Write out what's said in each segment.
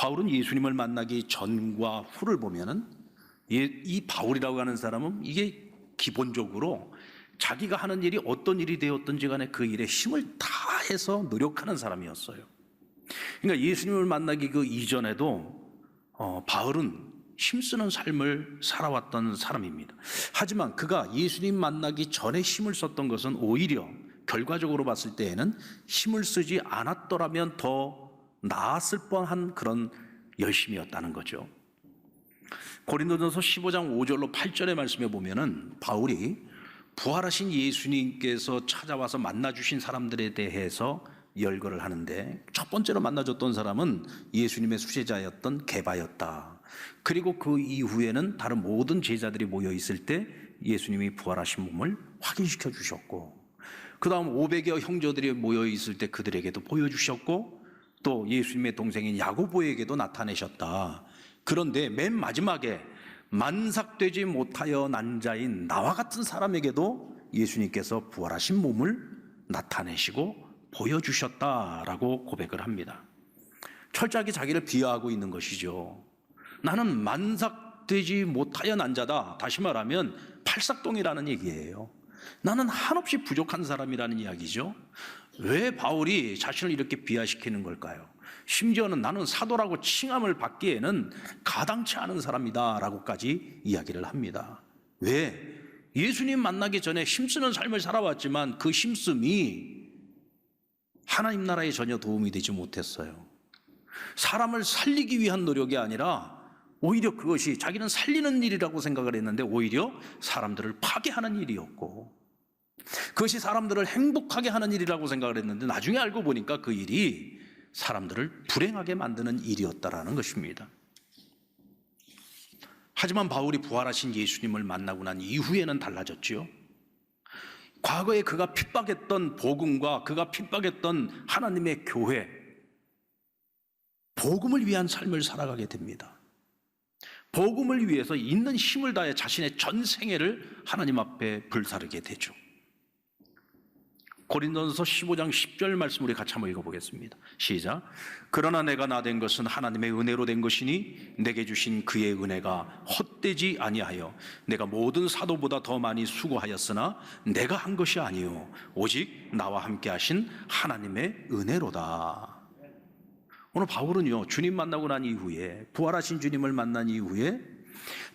바울은 예수님을 만나기 전과 후를 보면은 이 바울이라고 하는 사람은 이게 기본적으로 자기가 하는 일이 어떤 일이 되었든지 간에 그 일에 힘을 다해서 노력하는 사람이었어요. 그러니까 예수님을 만나기 그 이전에도 바울은 힘쓰는 삶을 살아왔던 사람입니다. 하지만 그가 예수님 만나기 전에 힘을 썼던 것은 오히려 결과적으로 봤을 때에는 힘을 쓰지 않았더라면 더 나았을 뻔한 그런 열심이었다는 거죠. 고린도전서 15장 5절로 8절의 말씀에 보면은 바울이 부활하신 예수님께서 찾아와서 만나주신 사람들에 대해서 열거를 하는데, 첫 번째로 만나줬던 사람은 예수님의 수제자였던 게바였다. 그리고 그 이후에는 다른 모든 제자들이 모여 있을 때 예수님이 부활하신 몸을 확인시켜 주셨고, 그 다음 500여 형제들이 모여 있을 때 그들에게도 보여주셨고, 또 예수님의 동생인 야고보에게도 나타내셨다. 그런데 맨 마지막에 만삭되지 못하여 난 자인 나와 같은 사람에게도 예수님께서 부활하신 몸을 나타내시고 보여주셨다라고 고백을 합니다. 철저하게 자기를 비하하고 있는 것이죠. 나는 만삭되지 못하여 난 자다. 다시 말하면 팔삭동이라는 얘기예요. 나는 한없이 부족한 사람이라는 이야기죠. 왜 바울이 자신을 이렇게 비하시키는 걸까요? 심지어는 나는 사도라고 칭함을 받기에는 가당치 않은 사람이다 라고까지 이야기를 합니다. 왜? 예수님 만나기 전에 힘쓰는 삶을 살아왔지만 그 힘씀이 하나님 나라에 전혀 도움이 되지 못했어요. 사람을 살리기 위한 노력이 아니라 오히려 그것이 자기는 살리는 일이라고 생각을 했는데 오히려 사람들을 파괴하는 일이었고, 그것이 사람들을 행복하게 하는 일이라고 생각을 했는데 나중에 알고 보니까 그 일이 사람들을 불행하게 만드는 일이었다라는 것입니다. 하지만 바울이 부활하신 예수님을 만나고 난 이후에는 달라졌지요. 과거에 그가 핍박했던 복음과 그가 핍박했던 하나님의 교회, 복음을 위한 삶을 살아가게 됩니다. 복음을 위해서 있는 힘을 다해 자신의 전 생애를 하나님 앞에 불사르게 되죠. 고린도전서 15장 10절 말씀 우리 같이 한번 읽어보겠습니다. 시작. 그러나 내가 나 된 것은 하나님의 은혜로 된 것이니 내게 주신 그의 은혜가 헛되지 아니하여 내가 모든 사도보다 더 많이 수고하였으나 내가 한 것이 아니요 오직 나와 함께 하신 하나님의 은혜로다. 오늘 바울은요, 주님 만나고 난 이후에, 부활하신 주님을 만난 이후에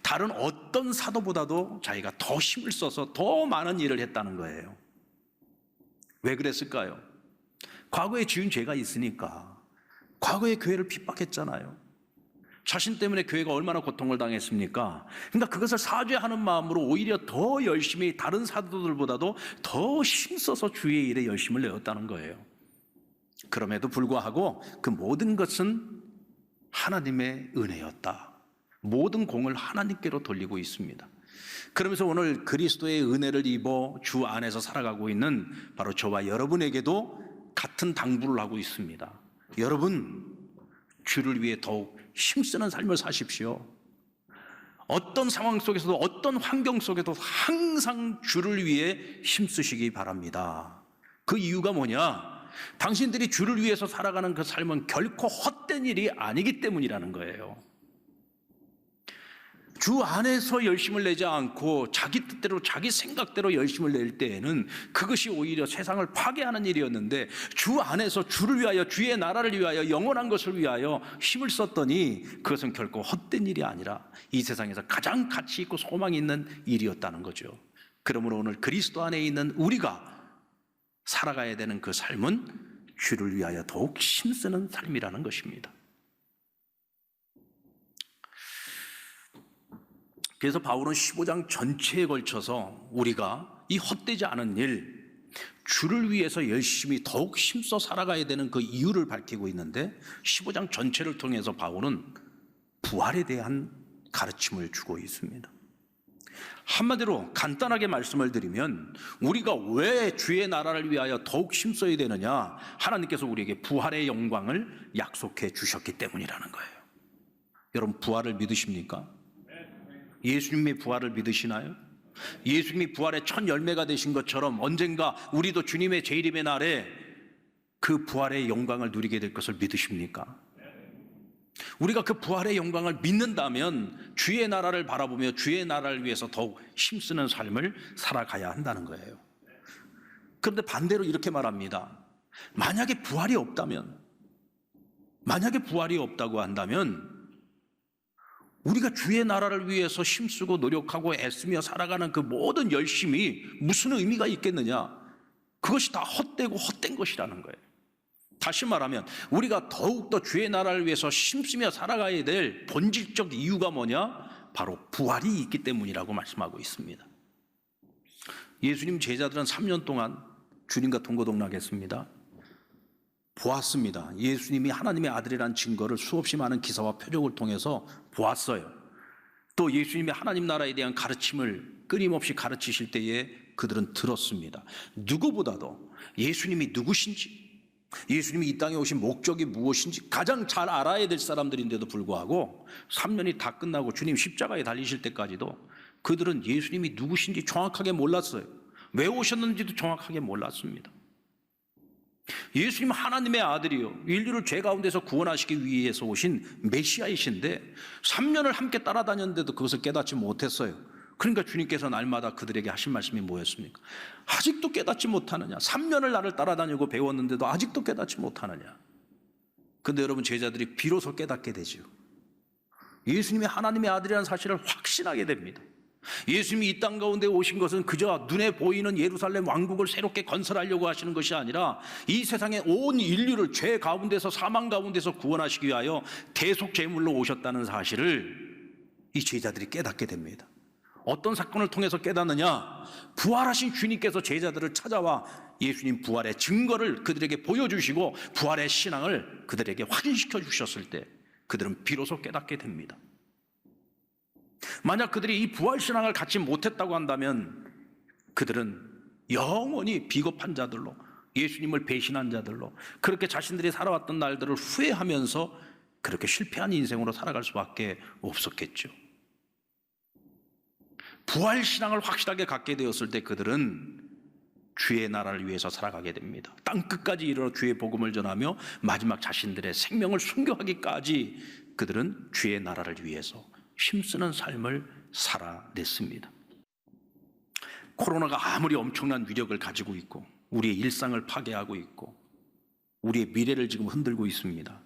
다른 어떤 사도보다도 자기가 더 힘을 써서 더 많은 일을 했다는 거예요. 왜 그랬을까요? 과거에 지은 죄가 있으니까. 과거에 교회를 핍박했잖아요. 자신 때문에 교회가 얼마나 고통을 당했습니까? 그러니까 그것을 사죄하는 마음으로 오히려 더 열심히 다른 사도들보다도 더 힘써서 주의 일에 열심을 내었다는 거예요. 그럼에도 불구하고 그 모든 것은 하나님의 은혜였다. 모든 공을 하나님께로 돌리고 있습니다. 그러면서 오늘 그리스도의 은혜를 입어 주 안에서 살아가고 있는 바로 저와 여러분에게도 같은 당부를 하고 있습니다. 여러분, 주를 위해 더욱 힘쓰는 삶을 사십시오. 어떤 상황 속에서도 어떤 환경 속에도 항상 주를 위해 힘쓰시기 바랍니다. 그 이유가 뭐냐? 당신들이 주를 위해서 살아가는 그 삶은 결코 헛된 일이 아니기 때문이라는 거예요. 주 안에서 열심을 내지 않고 자기 뜻대로 자기 생각대로 열심을 낼 때에는 그것이 오히려 세상을 파괴하는 일이었는데, 주 안에서 주를 위하여, 주의 나라를 위하여, 영원한 것을 위하여 힘을 썼더니 그것은 결코 헛된 일이 아니라 이 세상에서 가장 가치 있고 소망이 있는 일이었다는 거죠. 그러므로 오늘 그리스도 안에 있는 우리가 살아가야 되는 그 삶은 주를 위하여 더욱 힘쓰는 삶이라는 것입니다. 그래서 바울은 15장 전체에 걸쳐서 우리가 이 헛되지 않은 일, 주를 위해서 열심히 더욱 힘써 살아가야 되는 그 이유를 밝히고 있는데, 15장 전체를 통해서 바울은 부활에 대한 가르침을 주고 있습니다. 한마디로 간단하게 말씀을 드리면, 우리가 왜 주의 나라를 위하여 더욱 힘써야 되느냐? 하나님께서 우리에게 부활의 영광을 약속해 주셨기 때문이라는 거예요. 여러분, 부활을 믿으십니까? 예수님의 부활을 믿으시나요? 예수님이 부활의 첫 열매가 되신 것처럼 언젠가 우리도 주님의 재림의 날에 그 부활의 영광을 누리게 될 것을 믿으십니까? 우리가 그 부활의 영광을 믿는다면 주의 나라를 바라보며 주의 나라를 위해서 더욱 힘쓰는 삶을 살아가야 한다는 거예요. 그런데 반대로 이렇게 말합니다. 만약에 부활이 없다고 한다면 우리가 주의 나라를 위해서 힘쓰고 노력하고 애쓰며 살아가는 그 모든 열심이 무슨 의미가 있겠느냐? 그것이 다 헛되고 헛된 것이라는 거예요. 다시 말하면 우리가 더욱더 주의 나라를 위해서 힘쓰며 살아가야 될 본질적 이유가 뭐냐? 바로 부활이 있기 때문이라고 말씀하고 있습니다. 예수님 제자들은 3년 동안 주님과 동고동락했습니다. 보았습니다. 예수님이 하나님의 아들이라는 증거를 수없이 많은 기사와 표적을 통해서 보았어요. 또 예수님이 하나님 나라에 대한 가르침을 끊임없이 가르치실 때에 그들은 들었습니다. 누구보다도 예수님이 누구신지, 예수님이 이 땅에 오신 목적이 무엇인지 가장 잘 알아야 될 사람들인데도 불구하고 3년이 다 끝나고 주님 십자가에 달리실 때까지도 그들은 예수님이 누구신지 정확하게 몰랐어요. 왜 오셨는지도 정확하게 몰랐습니다. 예수님 하나님의 아들이요, 인류를 죄 가운데서 구원하시기 위해서 오신 메시아이신데 3년을 함께 따라다녔는데도 그것을 깨닫지 못했어요. 그러니까 주님께서 날마다 그들에게 하신 말씀이 뭐였습니까? 아직도 깨닫지 못하느냐? 3년을 나를 따라다니고 배웠는데도 아직도 깨닫지 못하느냐? 근데 여러분, 제자들이 비로소 깨닫게 되죠. 예수님이 하나님의 아들이라는 사실을 확신하게 됩니다. 예수님이 이 땅 가운데 오신 것은 그저 눈에 보이는 예루살렘 왕국을 새롭게 건설하려고 하시는 것이 아니라 이 세상의 온 인류를 죄 가운데서, 사망 가운데서 구원하시기 위하여 대속 제물로 오셨다는 사실을 이 제자들이 깨닫게 됩니다. 어떤 사건을 통해서 깨닫느냐? 부활하신 주님께서 제자들을 찾아와 예수님 부활의 증거를 그들에게 보여주시고 부활의 신앙을 그들에게 확인시켜 주셨을 때 그들은 비로소 깨닫게 됩니다. 만약 그들이 이 부활신앙을 갖지 못했다고 한다면 그들은 영원히 비겁한 자들로, 예수님을 배신한 자들로, 그렇게 자신들이 살아왔던 날들을 후회하면서 그렇게 실패한 인생으로 살아갈 수밖에 없었겠죠. 부활신앙을 확실하게 갖게 되었을 때 그들은 주의 나라를 위해서 살아가게 됩니다. 땅끝까지 이르러 주의 복음을 전하며 마지막 자신들의 생명을 순교하기까지 그들은 주의 나라를 위해서 힘쓰는 삶을 살아냈습니다. 코로나가 아무리 엄청난 위력을 가지고 있고 우리의 일상을 파괴하고 있고 우리의 미래를 지금 흔들고 있습니다.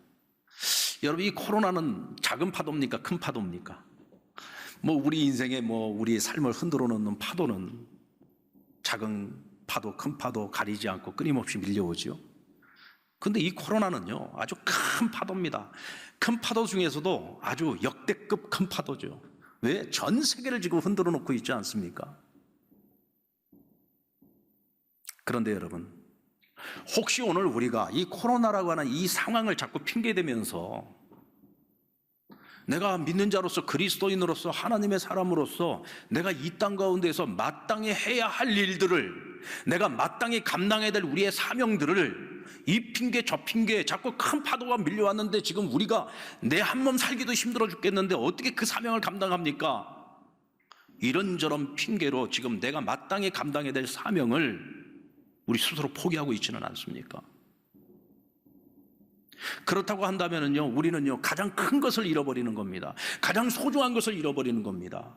여러분, 이 코로나는 작은 파도입니까? 큰 파도입니까? 우리 인생에 우리의 삶을 흔들어 놓는 파도는 작은 파도, 큰 파도 가리지 않고 끊임없이 밀려오죠. 근데 이 코로나는요, 아주 큰 파도입니다. 큰 파도 중에서도 아주 역대급 큰 파도죠. 왜? 전 세계를 지금 흔들어 놓고 있지 않습니까? 그런데 여러분, 혹시 오늘 우리가 이 코로나라고 하는 이 상황을 자꾸 핑계대면서 내가 믿는 자로서, 그리스도인으로서, 하나님의 사람으로서 내가 이 땅 가운데서 마땅히 해야 할 일들을, 내가 마땅히 감당해야 될 우리의 사명들을 이 핑계 저 핑계, 자꾸 큰 파도가 밀려왔는데 지금 우리가 내 한 몸 살기도 힘들어 죽겠는데 어떻게 그 사명을 감당합니까? 이런저런 핑계로 지금 내가 마땅히 감당해야 될 사명을 우리 스스로 포기하고 있지는 않습니까? 그렇다고 한다면요, 우리는요, 가장 큰 것을 잃어버리는 겁니다. 가장 소중한 것을 잃어버리는 겁니다.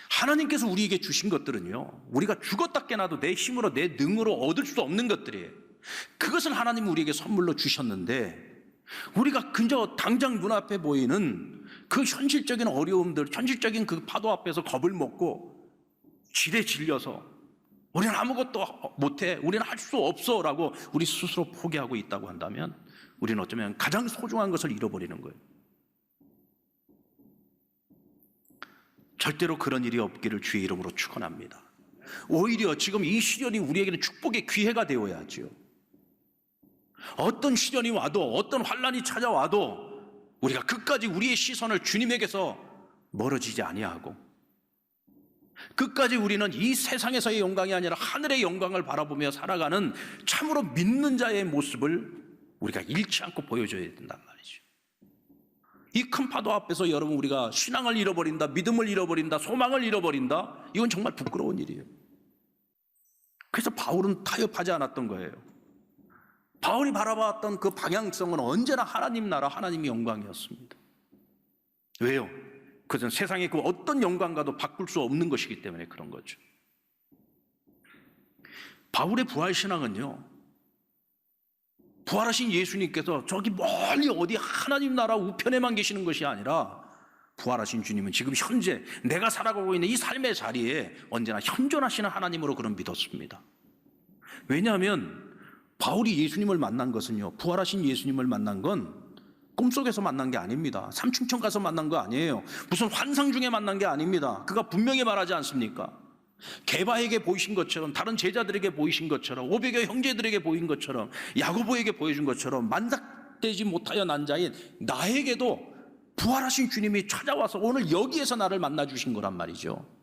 하나님께서 우리에게 주신 것들은요, 우리가 죽었다 깨나도 내 힘으로, 내 능으로 얻을 수 없는 것들이에요. 그것을 하나님이 우리에게 선물로 주셨는데 우리가 그저 당장 눈앞에 보이는 그 현실적인 어려움들, 현실적인 그 파도 앞에서 겁을 먹고 지레 질려서 우리는 아무것도 못해, 우리는 할 수 없어 라고 우리 스스로 포기하고 있다고 한다면 우리는 어쩌면 가장 소중한 것을 잃어버리는 거예요. 절대로 그런 일이 없기를 주의 이름으로 축원합니다. 오히려 지금 이 시련이 우리에게는 축복의 기회가 되어야죠. 어떤 시련이 와도, 어떤 환난이 찾아와도 우리가 끝까지 우리의 시선을 주님에게서 멀어지지 아니하고 끝까지 우리는 이 세상에서의 영광이 아니라 하늘의 영광을 바라보며 살아가는 참으로 믿는 자의 모습을 우리가 잃지 않고 보여줘야 된단 말이죠. 이 큰 파도 앞에서 여러분, 우리가 신앙을 잃어버린다, 믿음을 잃어버린다, 소망을 잃어버린다, 이건 정말 부끄러운 일이에요. 그래서 바울은 타협하지 않았던 거예요. 바울이 바라봤던 그 방향성은 언제나 하나님 나라, 하나님 영광이었습니다. 왜요? 그것은 세상의 그 어떤 영광과도 바꿀 수 없는 것이기 때문에 그런 거죠. 바울의 부활신앙은요, 부활하신 예수님께서 저기 멀리 어디 하나님 나라 우편에만 계시는 것이 아니라 부활하신 주님은 지금 현재 내가 살아가고 있는 이 삶의 자리에 언제나 현존하시는 하나님으로 그런 믿었습니다. 왜냐하면 바울이 예수님을 만난 것은요, 부활하신 예수님을 만난 건 꿈속에서 만난 게 아닙니다. 삼층천 가서 만난 거 아니에요. 무슨 환상 중에 만난 게 아닙니다. 그가 분명히 말하지 않습니까? 게바에게 보이신 것처럼, 다른 제자들에게 보이신 것처럼, 500여 형제들에게 보인 것처럼, 야고보에게 보여준 것처럼 만삭되지 못하여 난 자인 나에게도 부활하신 주님이 찾아와서 오늘 여기에서 나를 만나주신 거란 말이죠.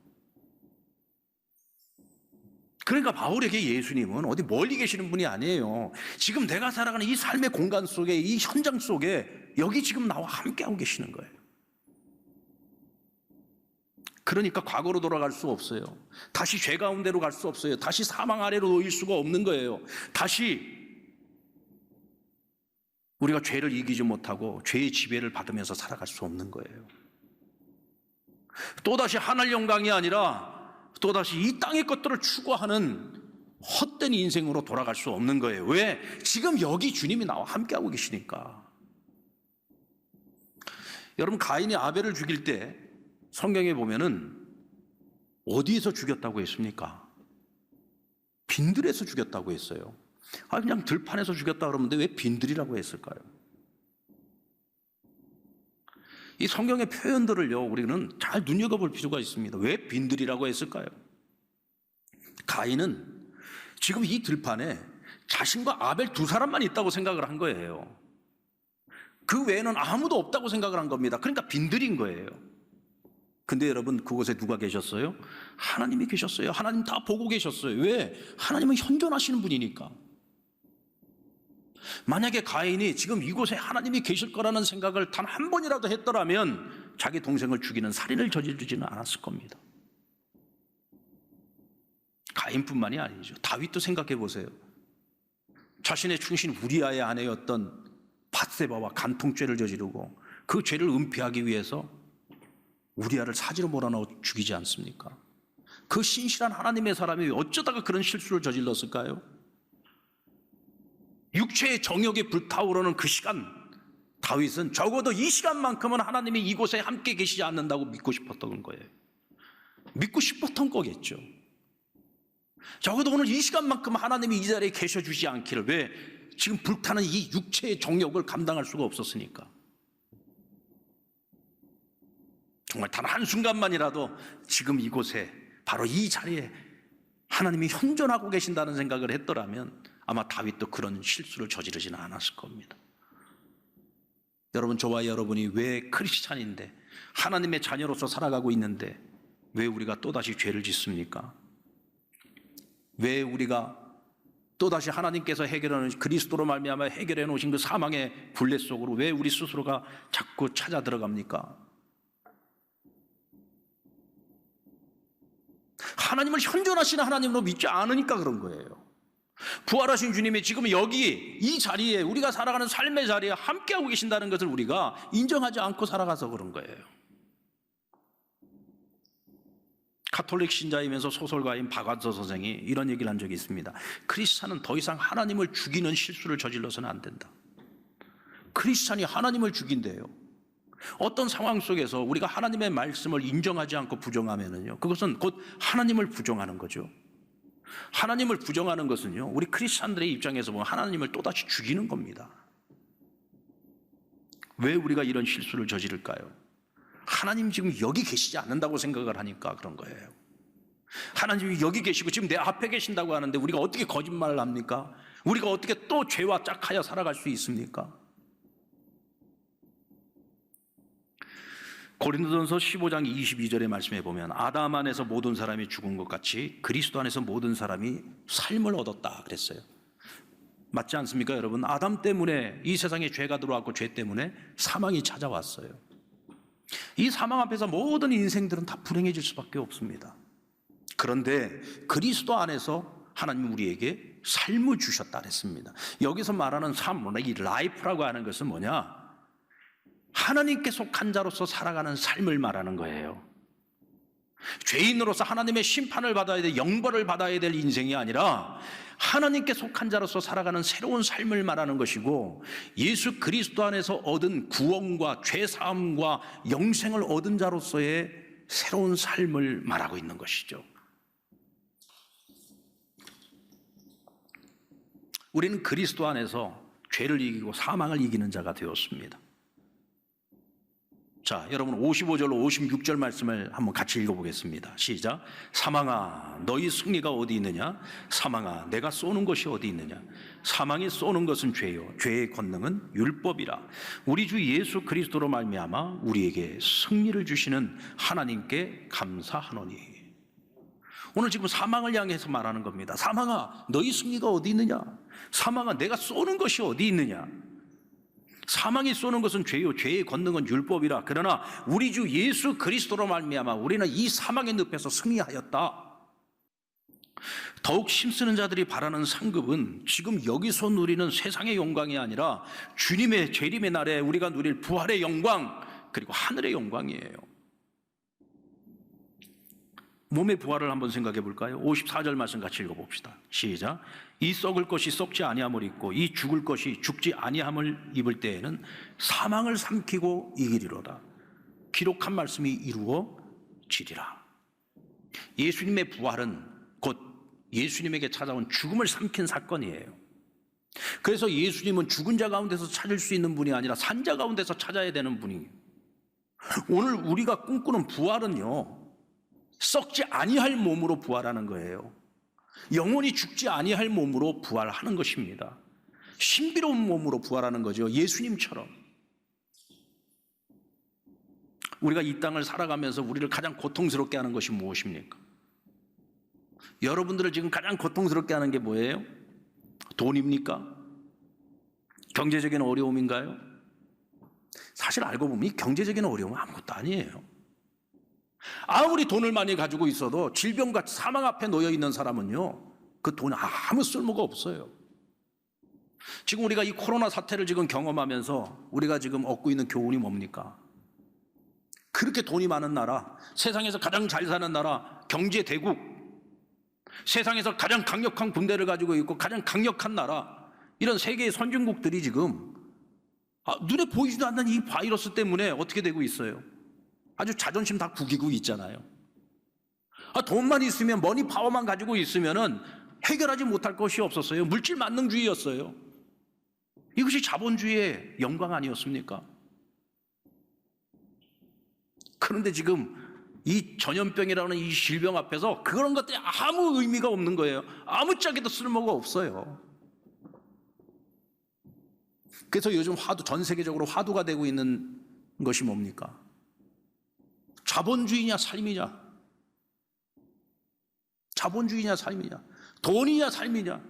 그러니까 바울에게 예수님은 어디 멀리 계시는 분이 아니에요. 지금 내가 살아가는 이 삶의 공간 속에, 이 현장 속에 여기 지금 나와 함께하고 계시는 거예요. 그러니까 과거로 돌아갈 수 없어요. 다시 죄 가운데로 갈 수 없어요. 다시 사망 아래로 놓일 수가 없는 거예요. 다시 우리가 죄를 이기지 못하고 죄의 지배를 받으면서 살아갈 수 없는 거예요. 또다시 하늘 영광이 아니라 또다시 이 땅의 것들을 추구하는 헛된 인생으로 돌아갈 수 없는 거예요. 왜? 지금 여기 주님이 나와 함께하고 계시니까. 여러분, 가인이 아벨을 죽일 때 성경에 보면은 어디에서 죽였다고 했습니까? 빈들에서 죽였다고 했어요. 그냥 들판에서 죽였다 그러는데 왜 빈들이라고 했을까요? 이 성경의 표현들을요, 우리는 잘 눈여겨볼 필요가 있습니다. 왜 빈들이라고 했을까요? 가인은 지금 이 들판에 자신과 아벨 두 사람만 있다고 생각을 한 거예요. 그 외에는 아무도 없다고 생각을 한 겁니다. 그러니까 빈들인 거예요. 근데 여러분, 그곳에 누가 계셨어요? 하나님이 계셨어요. 하나님 다 보고 계셨어요. 왜? 하나님은 현존하시는 분이니까. 만약에 가인이 지금 이곳에 하나님이 계실 거라는 생각을 단 한 번이라도 했더라면 자기 동생을 죽이는 살인을 저지르지는 않았을 겁니다. 가인뿐만이 아니죠. 다윗도 생각해 보세요. 자신의 충신 우리아의 아내였던 밧세바와 간통죄를 저지르고 그 죄를 은폐하기 위해서 우리아를 사지로 몰아넣어 죽이지 않습니까? 그 신실한 하나님의 사람이 어쩌다가 그런 실수를 저질렀을까요? 육체의 정욕에 불타오르는 그 시간, 다윗은 적어도 이 시간만큼은 하나님이 이곳에 함께 계시지 않는다고 믿고 싶었던 거예요. 믿고 싶었던 거겠죠. 적어도 오늘 이 시간만큼 하나님이 이 자리에 계셔주지 않기를. 왜? 지금 불타는 이 육체의 정욕을 감당할 수가 없었으니까. 정말 단 한순간만이라도 지금 이곳에, 바로 이 자리에 하나님이 현존하고 계신다는 생각을 했더라면 아마 다윗도 그런 실수를 저지르지는 않았을 겁니다. 여러분, 저와 여러분이 왜 크리스찬인데, 하나님의 자녀로서 살아가고 있는데 왜 우리가 또다시 죄를 짓습니까? 왜 우리가 또다시 하나님께서 해결하는, 그리스도로 말미암아 해결해 놓으신 그 사망의 굴레 속으로 왜 우리 스스로가 자꾸 찾아 들어갑니까? 하나님을 현존하시는 하나님으로 믿지 않으니까 그런 거예요. 부활하신 주님이 지금 여기 이 자리에, 우리가 살아가는 삶의 자리에 함께하고 계신다는 것을 우리가 인정하지 않고 살아가서 그런 거예요. 가톨릭 신자이면서 소설가인 박완서 선생이 이런 얘기를 한 적이 있습니다. 크리스찬은 더 이상 하나님을 죽이는 실수를 저질러서는 안 된다. 크리스찬이 하나님을 죽인대요. 어떤 상황 속에서 우리가 하나님의 말씀을 인정하지 않고 부정하면은요, 그것은 곧 하나님을 부정하는 거죠. 하나님을 부정하는 것은요, 우리 크리스찬들의 입장에서 보면 하나님을 또다시 죽이는 겁니다. 왜 우리가 이런 실수를 저지를까요? 하나님 지금 여기 계시지 않는다고 생각을 하니까 그런 거예요. 하나님이 여기 계시고 지금 내 앞에 계신다고 하는데 우리가 어떻게 거짓말을 합니까? 우리가 어떻게 또 죄와 짝하여 살아갈 수 있습니까? 고린도전서 15장 22절의 말씀에 보면 아담 안에서 모든 사람이 죽은 것 같이 그리스도 안에서 모든 사람이 삶을 얻었다 그랬어요. 맞지 않습니까, 여러분? 아담 때문에 이 세상에 죄가 들어왔고 죄 때문에 사망이 찾아왔어요. 이 사망 앞에서 모든 인생들은 다 불행해질 수밖에 없습니다. 그런데 그리스도 안에서 하나님은 우리에게 삶을 주셨다 그랬습니다. 여기서 말하는 삶, 이 라이프라고 하는 것은 뭐냐? 하나님께 속한 자로서 살아가는 삶을 말하는 거예요. 죄인으로서 하나님의 심판을 받아야 될, 영벌을 받아야 될 인생이 아니라 하나님께 속한 자로서 살아가는 새로운 삶을 말하는 것이고, 예수 그리스도 안에서 얻은 구원과 죄사함과 영생을 얻은 자로서의 새로운 삶을 말하고 있는 것이죠. 우리는 그리스도 안에서 죄를 이기고 사망을 이기는 자가 되었습니다. 자, 여러분 55절로 56절 말씀을 한번 같이 읽어보겠습니다. 시작. 사망아, 너희 승리가 어디 있느냐? 사망아, 내가 쏘는 것이 어디 있느냐? 사망이 쏘는 것은 죄요, 죄의 권능은 율법이라. 우리 주 예수 그리스도로 말미암아 우리에게 승리를 주시는 하나님께 감사하노니. 오늘 지금 사망을 향해서 말하는 겁니다. 사망아, 너희 승리가 어디 있느냐? 사망아, 내가 쏘는 것이 어디 있느냐? 사망이 쏘는 것은 죄요, 죄의 권능은 율법이라. 그러나 우리 주 예수 그리스도로 말미암아 우리는 이 사망의 늪에서 승리하였다. 더욱 힘쓰는 자들이 바라는 상급은 지금 여기서 누리는 세상의 영광이 아니라 주님의 재림의 날에 우리가 누릴 부활의 영광, 그리고 하늘의 영광이에요. 몸의 부활을 한번 생각해 볼까요? 54절 말씀 같이 읽어봅시다. 시작. 이 썩을 것이 썩지 아니함을 입고 이 죽을 것이 죽지 아니함을 입을 때에는 사망을 삼키고 이기리로다. 기록한 말씀이 이루어지리라. 예수님의 부활은 곧 예수님에게 찾아온 죽음을 삼킨 사건이에요. 그래서 예수님은 죽은 자 가운데서 찾을 수 있는 분이 아니라 산 자 가운데서 찾아야 되는 분이에요. 오늘 우리가 꿈꾸는 부활은요, 썩지 아니할 몸으로 부활하는 거예요. 영원히 죽지 아니할 몸으로 부활하는 것입니다. 신비로운 몸으로 부활하는 거죠. 예수님처럼. 우리가 이 땅을 살아가면서 우리를 가장 고통스럽게 하는 것이 무엇입니까? 여러분들을 지금 가장 고통스럽게 하는 게 뭐예요? 돈입니까? 경제적인 어려움인가요? 사실 알고 보면 이 경제적인 어려움은 아무것도 아니에요. 아무리 돈을 많이 가지고 있어도 질병과 사망 앞에 놓여 있는 사람은요, 그 돈 아무 쓸모가 없어요. 지금 우리가 이 코로나 사태를 지금 경험하면서 우리가 지금 얻고 있는 교훈이 뭡니까? 그렇게 돈이 많은 나라, 세상에서 가장 잘 사는 나라, 경제 대국, 세상에서 가장 강력한 군대를 가지고 있고 가장 강력한 나라, 이런 세계의 선진국들이 지금 눈에 보이지도 않는 이 바이러스 때문에 어떻게 되고 있어요? 아주 자존심 다 구기고 있잖아요. 돈만 있으면, 머니 파워만 가지고 있으면은 해결하지 못할 것이 없었어요. 물질 만능주의였어요. 이것이 자본주의의 영광 아니었습니까? 그런데 지금 이 전염병이라는 이 질병 앞에서 그런 것들이 아무 의미가 없는 거예요. 아무짝에도 쓸모가 없어요. 그래서 요즘 전 세계적으로 화두가 되고 있는 것이 뭡니까? 자본주의냐 삶이냐? 자본주의냐 삶이냐? 돈이냐 삶이냐?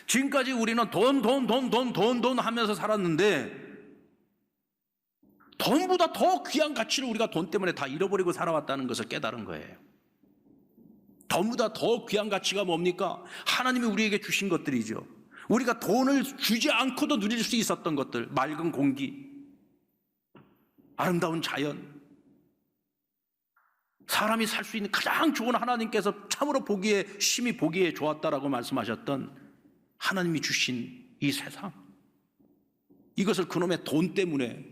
지금까지 우리는 돈 하면서 살았는데 돈보다 더 귀한 가치를 우리가 돈 때문에 다 잃어버리고 살아왔다는 것을 깨달은 거예요. 돈보다 더 귀한 가치가 뭡니까? 하나님이 우리에게 주신 것들이죠. 우리가 돈을 주지 않고도 누릴 수 있었던 것들, 맑은 공기, 아름다운 자연, 사람이 살 수 있는 가장 좋은, 하나님께서 참으로 심히 보기에 좋았다라고 말씀하셨던 하나님이 주신 이 세상, 이것을 그놈의 돈 때문에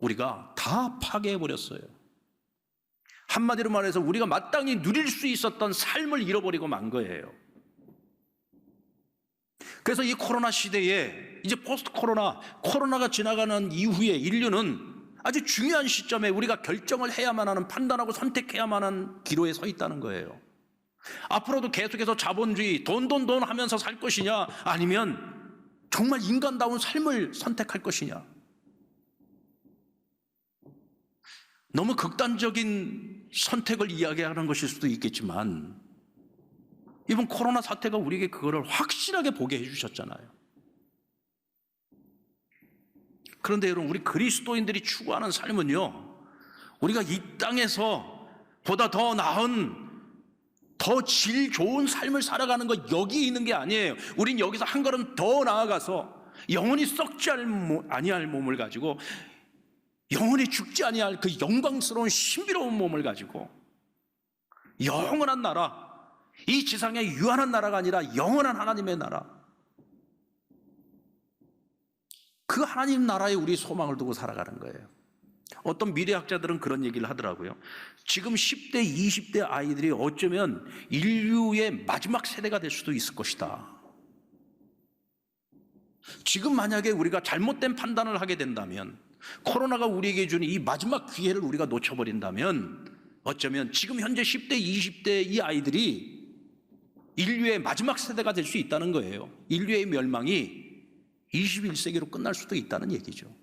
우리가 다 파괴해버렸어요. 한마디로 말해서 우리가 마땅히 누릴 수 있었던 삶을 잃어버리고 만 거예요. 그래서 이 코로나 시대에, 이제 포스트 코로나가 지나가는 이후에 인류는 아주 중요한 시점에 우리가 결정을 해야만 하는, 판단하고 선택해야만 하는 기로에 서 있다는 거예요. 앞으로도 계속해서 자본주의, 돈 하면서 살 것이냐, 아니면 정말 인간다운 삶을 선택할 것이냐. 너무 극단적인 선택을 이야기하는 것일 수도 있겠지만 이번 코로나 사태가 우리에게 그거를 확실하게 보게 해주셨잖아요. 그런데 여러분, 우리 그리스도인들이 추구하는 삶은요, 우리가 이 땅에서 보다 더 나은 더 질 좋은 삶을 살아가는 것 여기 있는 게 아니에요. 우린 여기서 한 걸음 더 나아가서 영원히 썩지 아니할 몸을 가지고, 영원히 죽지 아니할 그 영광스러운 신비로운 몸을 가지고 영원한 나라, 이 지상의 유한한 나라가 아니라 영원한 하나님의 나라, 그 하나님 나라에 우리 소망을 두고 살아가는 거예요. 어떤 미래학자들은 그런 얘기를 하더라고요. 지금 10대, 20대 아이들이 어쩌면 인류의 마지막 세대가 될 수도 있을 것이다. 지금 만약에 우리가 잘못된 판단을 하게 된다면, 코로나가 우리에게 주는 이 마지막 기회를 우리가 놓쳐버린다면, 어쩌면 지금 현재 10대, 20대 이 아이들이 인류의 마지막 세대가 될 수 있다는 거예요. 인류의 멸망이 21세기로 끝날 수도 있다는 얘기죠.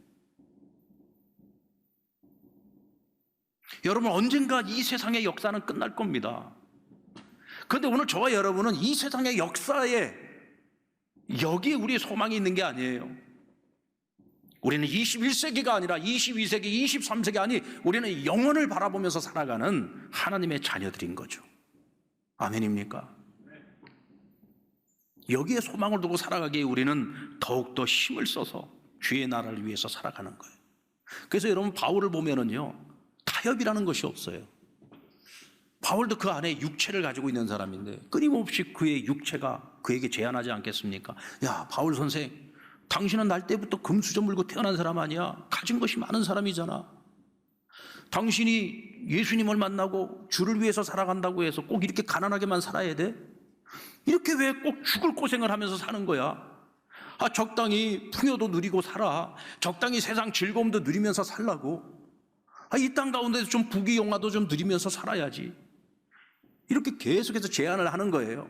여러분, 언젠가 이 세상의 역사는 끝날 겁니다. 그런데 오늘 저와 여러분은 이 세상의 역사에, 여기에 우리의 소망이 있는 게 아니에요. 우리는 21세기가 아니라 22세기, 23세기 아니, 우리는 영원을 바라보면서 살아가는 하나님의 자녀들인 거죠. 아멘입니까? 여기에 소망을 두고 살아가기에 우리는 더욱더 힘을 써서 주의 나라를 위해서 살아가는 거예요. 그래서 여러분, 바울을 보면은요, 타협이라는 것이 없어요. 바울도 그 안에 육체를 가지고 있는 사람인데 끊임없이 그의 육체가 그에게 제안하지 않겠습니까? 야, 바울 선생, 당신은 날 때부터 금수저 물고 태어난 사람 아니야? 가진 것이 많은 사람이잖아. 당신이 예수님을 만나고 주를 위해서 살아간다고 해서 꼭 이렇게 가난하게만 살아야 돼? 이렇게 왜 꼭 죽을 고생을 하면서 사는 거야? 적당히 풍요도 누리고 살아. 적당히 세상 즐거움도 누리면서 살라고. 이 땅 가운데서 좀 부귀영화도 좀 누리면서 살아야지. 이렇게 계속해서 제안을 하는 거예요.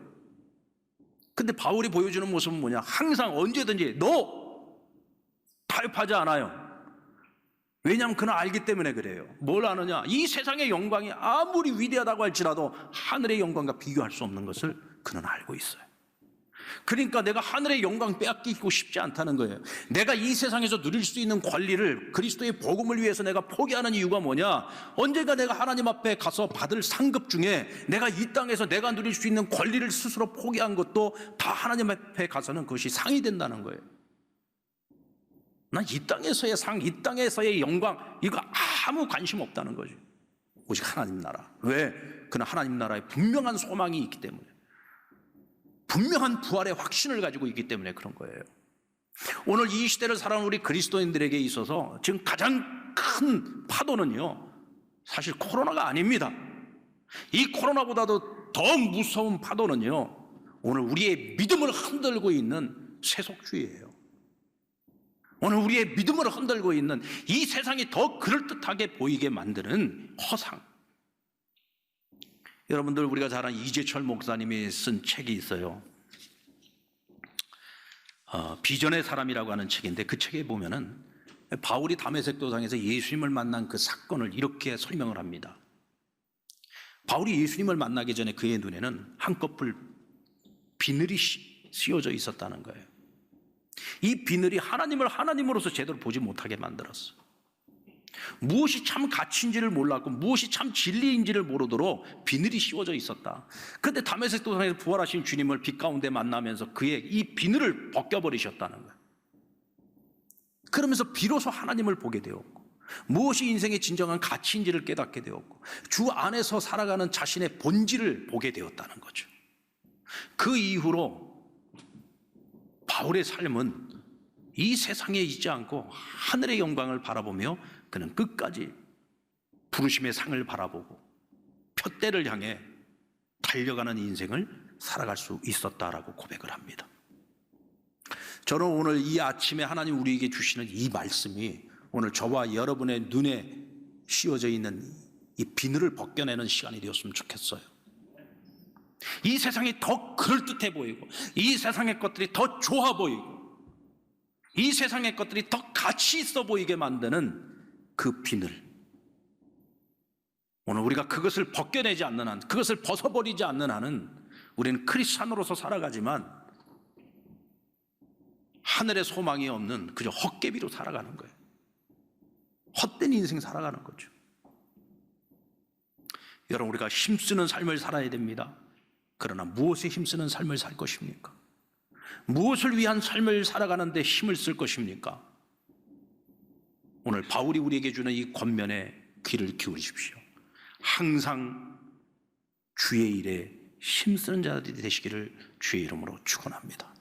근데 바울이 보여주는 모습은 뭐냐? 항상 언제든지 너 타협하지 않아요. 왜냐하면 그는 알기 때문에 그래요. 뭘 아느냐? 이 세상의 영광이 아무리 위대하다고 할지라도 하늘의 영광과 비교할 수 없는 것을 그는 알고 있어요. 그러니까 내가 하늘의 영광 빼앗기고 싶지 않다는 거예요. 내가 이 세상에서 누릴 수 있는 권리를, 그리스도의 복음을 위해서 내가 포기하는 이유가 뭐냐? 언젠가 내가 하나님 앞에 가서 받을 상급 중에 내가 이 땅에서 내가 누릴 수 있는 권리를 스스로 포기한 것도 다 하나님 앞에 가서는 그것이 상이 된다는 거예요. 난 이 땅에서의 상, 이 땅에서의 영광, 이거 아무 관심 없다는 거죠. 오직 하나님 나라. 왜? 그는 하나님 나라에 분명한 소망이 있기 때문에, 분명한 부활의 확신을 가지고 있기 때문에 그런 거예요. 오늘 이 시대를 살아가는 우리 그리스도인들에게 있어서 지금 가장 큰 파도는요, 사실 코로나가 아닙니다. 이 코로나보다도 더 무서운 파도는요, 오늘 우리의 믿음을 흔들고 있는 세속주의예요. 오늘 우리의 믿음을 흔들고 있는 이 세상이 더 그럴듯하게 보이게 만드는 허상. 여러분들, 우리가 잘 아는 이재철 목사님이 쓴 책이 있어요. 비전의 사람이라고 하는 책인데, 그 책에 보면은 바울이 다메섹 도상에서 예수님을 만난 그 사건을 이렇게 설명을 합니다. 바울이 예수님을 만나기 전에 그의 눈에는 한꺼풀 비늘이 씌워져 있었다는 거예요. 이 비늘이 하나님을 하나님으로서 제대로 보지 못하게 만들었어. 무엇이 참 가치인지를 몰랐고 무엇이 참 진리인지를 모르도록 비늘이 씌워져 있었다. 그런데 다메섹 도상에서 부활하신 주님을 빛 가운데 만나면서 그의 이 비늘을 벗겨버리셨다는 거예요. 그러면서 비로소 하나님을 보게 되었고, 무엇이 인생의 진정한 가치인지를 깨닫게 되었고, 주 안에서 살아가는 자신의 본질을 보게 되었다는 거죠. 그 이후로 바울의 삶은 이 세상에 있지 않고 하늘의 영광을 바라보며 그는 끝까지 부르심의 상을 바라보고 표대를 향해 달려가는 인생을 살아갈 수 있었다라고 고백을 합니다. 저는 오늘 이 아침에 하나님 우리에게 주시는 이 말씀이 오늘 저와 여러분의 눈에 씌워져 있는 이 비늘을 벗겨내는 시간이 되었으면 좋겠어요. 이 세상이 더 그럴듯해 보이고, 이 세상의 것들이 더 좋아 보이고, 이 세상의 것들이 더 가치 있어 보이게 만드는 그 비늘, 오늘 우리가 그것을 벗겨내지 않는 한, 그것을 벗어버리지 않는 한은 우리는 크리스찬으로서 살아가지만 하늘의 소망이 없는 그저 헛개비로 살아가는 거예요. 헛된 인생 살아가는 거죠. 여러분, 우리가 힘쓰는 삶을 살아야 됩니다. 그러나 무엇에 힘쓰는 삶을 살 것입니까? 무엇을 위한 삶을 살아가는데 힘을 쓸 것입니까? 오늘 바울이 우리에게 주는 이 권면에 귀를 기울이십시오. 항상 주의 일에 힘쓰는 자들이 되시기를 주의 이름으로 축원합니다.